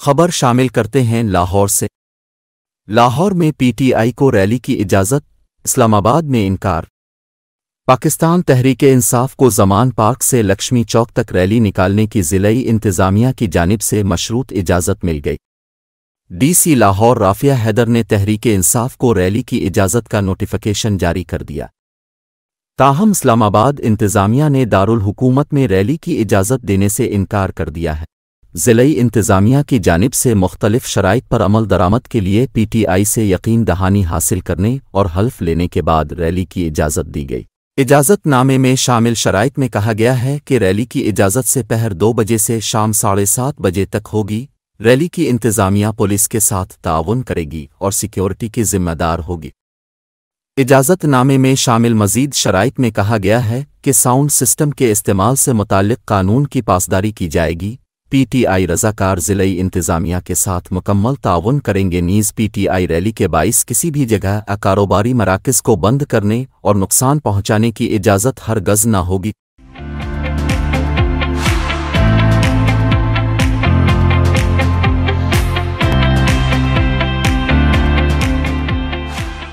खबर शामिल करते हैं लाहौर से। लाहौर में पीटीआई को रैली की इजाज़त, इस्लामाबाद में इनकार। पाकिस्तान तहरीक-ए-इंसाफ को ज़मान पार्क से लक्ष्मी चौक तक रैली निकालने की ज़िलई इंतज़ामिया की जानिब से मशरूत इजाज़त मिल गई। डीसी लाहौर राफिया हैदर ने तहरीक-ए-इंसाफ को रैली की इजाज़त का नोटिफिकेशन जारी कर दिया। ताहम इस्लामाबाद इंतज़ामिया ने दारुल हुकूमत में रैली की इजाज़त देने से इनकार कर दिया है। ज़िलई इंतज़ामिया की जानिब से मुख्तलिफ शराइत पर अमल दरामद के लिए पीटीआई से यकीन दहानी हासिल करने और हल्फ लेने के बाद रैली की इजाज़त दी गई। इजाज़तनामे में शामिल शराइत में कहा गया है कि रैली की इजाज़त से पहर 2 बजे से शाम 7:30 बजे तक होगी। रैली की इंतज़ामिया पुलिस के साथ ताउन करेगी और सिक्योरिटी की जिम्मेदार होगी। इजाज़तनामे में शामिल मज़ीद शराइत में कहा गया है कि साउंड सिस्टम के इस्तेमाल से मुताल्लिक़ कानून की पासदारी की जाएगी। पीटीआई रज़ाकार ज़िलई इंतज़ामिया के साथ मुकम्मल ताउन करेंगे। नीज़ पीटीआई रैली के बाइस किसी भी जगह कारोबारी मराकज़ को बंद करने और नुकसान पहुँचाने की इजाज़त हरगज़ न होगी।